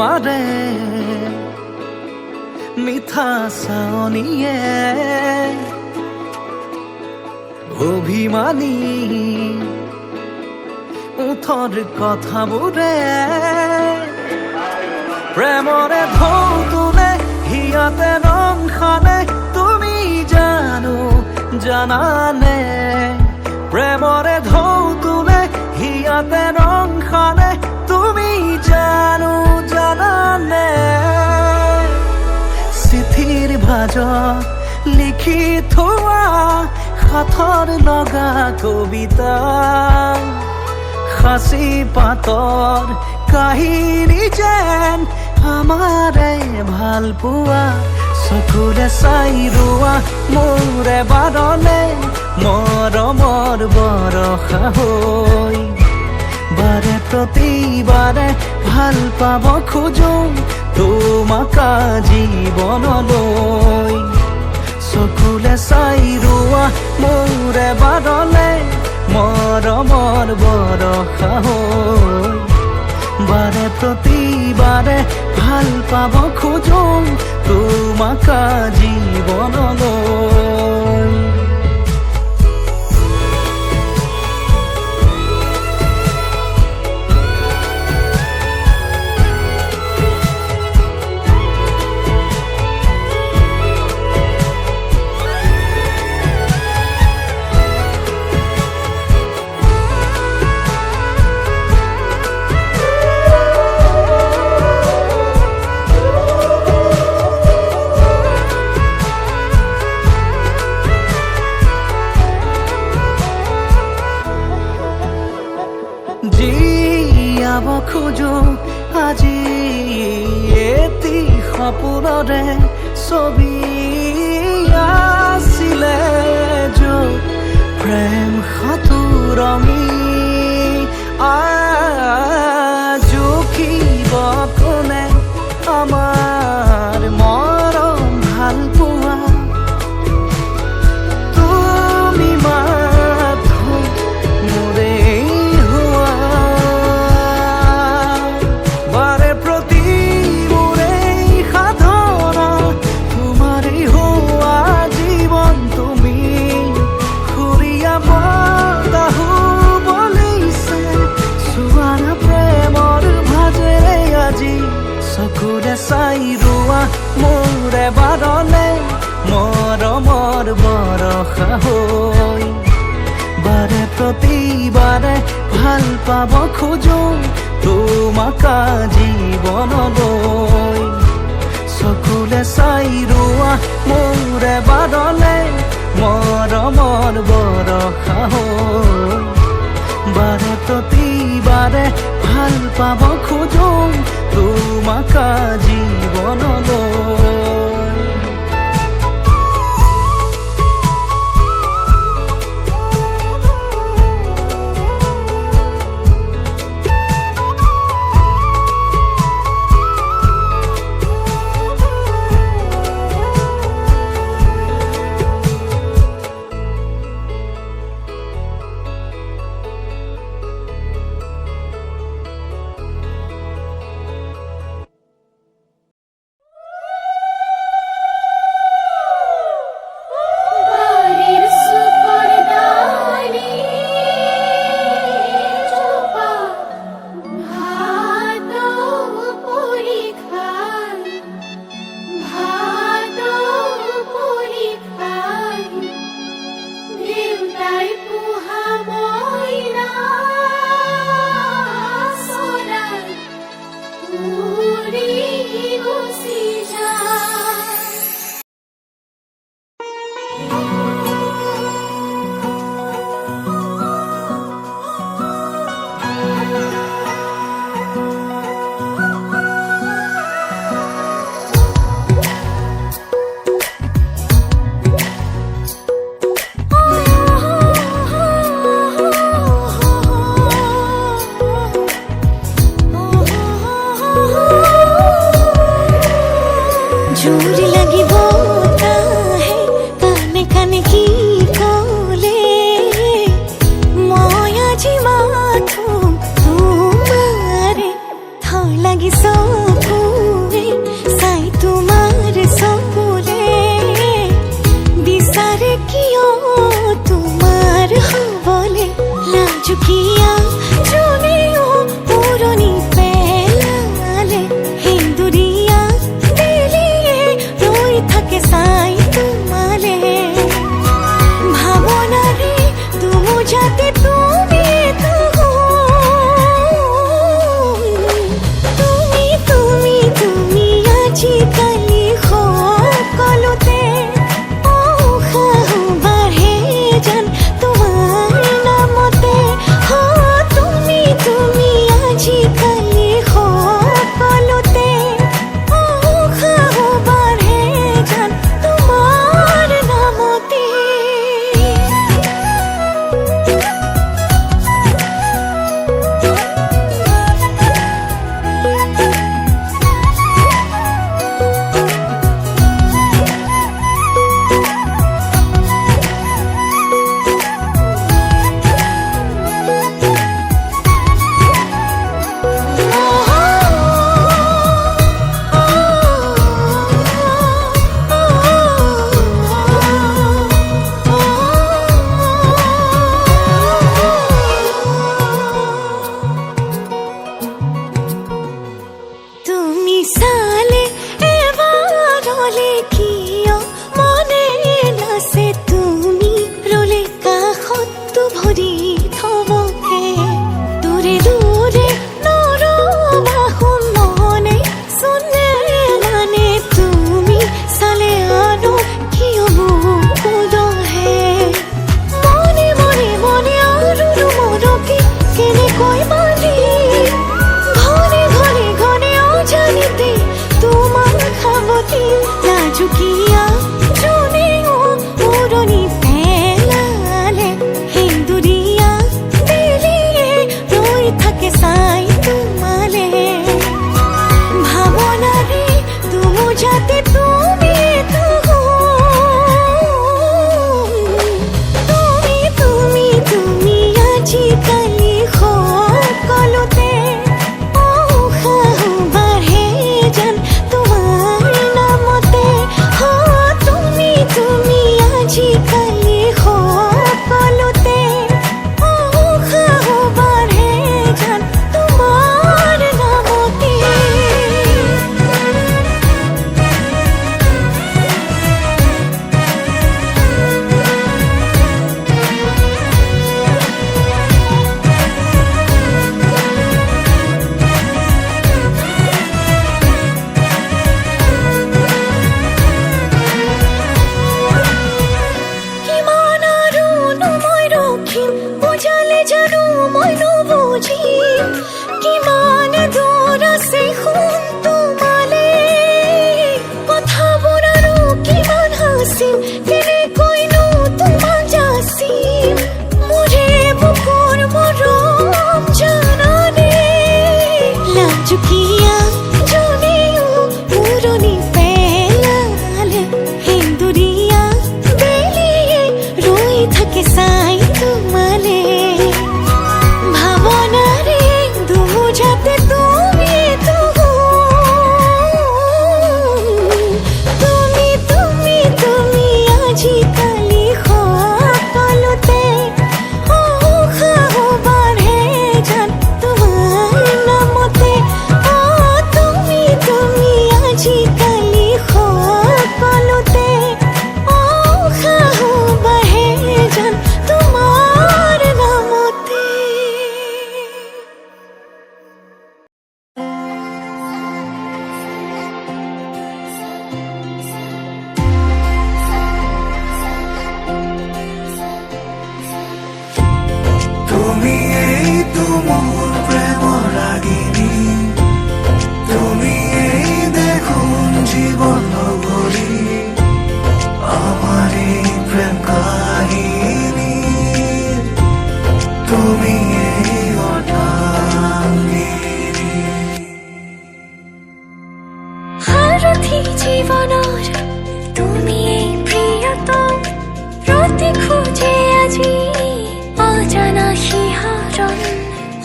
তোমাৰে মিঠা চাৱনিয়ে অভিমানী ওঠৰ কথাবোৰে প্ৰেমৰে ঢৌ তোলে হিয়াতে ৰং সানে তুমি জানানে প্ৰেমৰে ঢৌ তোলে হিয়াতে ৰং সানে তুমি জানানে চিঠিৰ ভাজত লিখি থোৱা সাথৰ লগা কবিতা সাঁচি পাতৰ কাহিনী যেন আমাৰে ভাল পোৱা চকুৰে চাই ৰোৱা মোৰে বাৰলে মৰমৰ বৰষা হৈ বাৰে প্ৰতিবাৰে ভাল পাব খোজো তোমাক জীৱনলৈ চকুলে চাই ৰোৱা মোৰে বাৰলে মৰমৰ বৰষা হৈ বাৰে প্ৰতিবাৰে ভাল পাব খোজো তোমাক জীৱনলৈ জীয়াব খোজো আজি এটি সপোনৰে ছবি আছিলে য'ত প্ৰেম সাঁতুৰমি জুখিব কোনে আমাৰ মৰম ভাল পোৱা তুমি মাথো মোৰে চকুৰে চাই ৰোৱা মোৰে বাৰলে মৰমৰ বৰষা হৈ বাৰে প্ৰতিবাৰে ভাল পাব খোজো তোমাক জীৱনলৈ চকুৰে চাই ৰোৱা মোৰে বাৰলে মৰমৰ বৰষা হৈ বাৰে প্ৰতিবাৰে ভাল পাব খোজো তোমাক জীৱনলৈ lagi so লাগে চাই তোমালে ভাৱনাৰে দুমুজাতে তুমি তুমি তুমি তুমি আজিকালি সকলোতে উৎসাহ বাঢ়ে যেন তোমাৰ নামতে তুমি তুমি আজিকালি সকলোতে উৎসাহ বাঢ়ে যেন তোমাৰ নামতে তুমি এইটো মোৰ প্ৰেমৰ ৰাগিনী তুমি এই দেখোন জীৱন লগৰী আমাৰ এই প্ৰেম কাহিনী তুমি এই অৰ্ধাংগিনী সাৰথি জীৱনৰ তুমি এই প্ৰিয়তম প্ৰতি খোজে আজি অজানা শিহাৰণ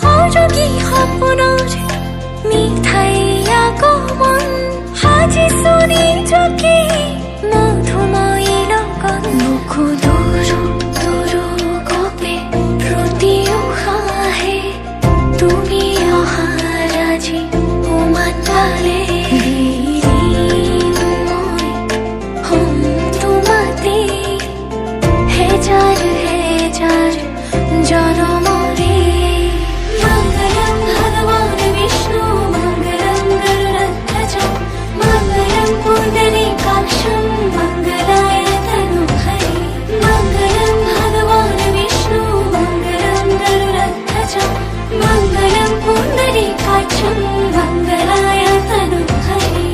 সৰগী সপোনৰ মিঠাই আগমন সাজিছো নিজকে মধুময়ী লগত মোকো দূৰ গপে প্ৰতি উশাহে তুমি অহাৰ আজি উমান পালে মই হম তোমাতে হেজাৰ হেজাৰ জনমৰে মঙ্গলম ভগৱান বিষ্ণু মঙ্গলম গৰুড়ধ্বজ মঙ্গলম পুণ্ডৰীকাক্ষম মঙ্গলায় তনুহৰে মঙ্গলম ভগৱান বিষ্ণু মঙ্গলম গৰুড়ধ্বজ মঙ্গলম পুণ্ডৰীকাক্ষম মঙ্গলায় তনুহৰে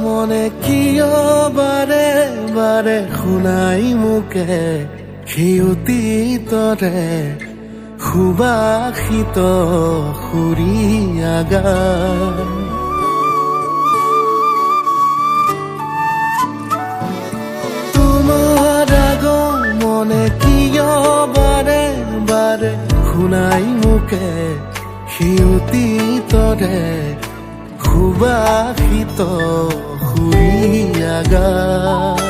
মনে কিয় বাৰে বাৰে শুনাই মোকে সিউতি তৰে সুবাসিত সুৰীয়া গান তোমাৰ আগমনে শুনাই মোকে সেই অতীতৰে সুবাসিত সুৰীয়া গান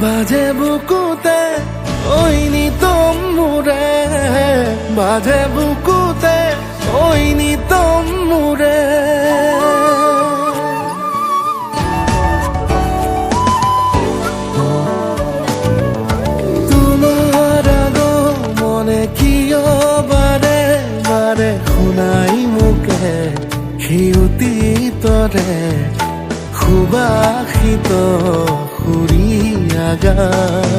বাজে বুকুতে ঐনিতম মোৰে বাজে বুকুতে ঐনিতম মোৰে তোমাৰ আগমনে কিয় বাৰে বাৰে শুনাই মোকে সেই অতীতৰে সুবাসিত সুৰীয়া গান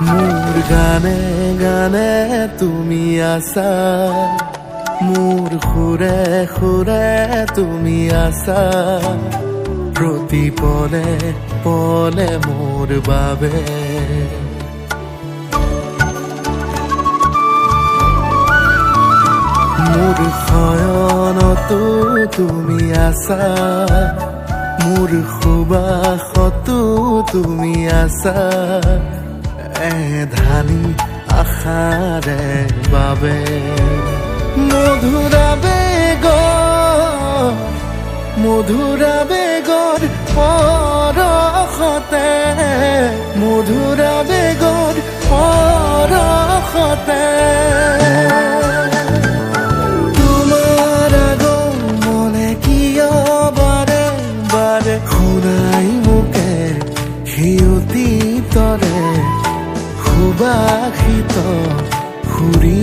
মোৰ গানে গানে তুমি আছা মোৰ সুৰে সুৰে তুমি আছা প্ৰতি পলে পলে মোৰ বাবে মোৰ শয়নতো তুমি আছা মোৰ সুবাসতো তুমি আছা ধানি আশাৰে বাবে মধুৰা বেগৰ পৰশতে মধুৰা বেগৰ পৰশতে তোমাৰ আগমনে কিয় বাৰে বাৰে শুনাই মোকে সেই অতীতৰে সুবাসিত সুৰী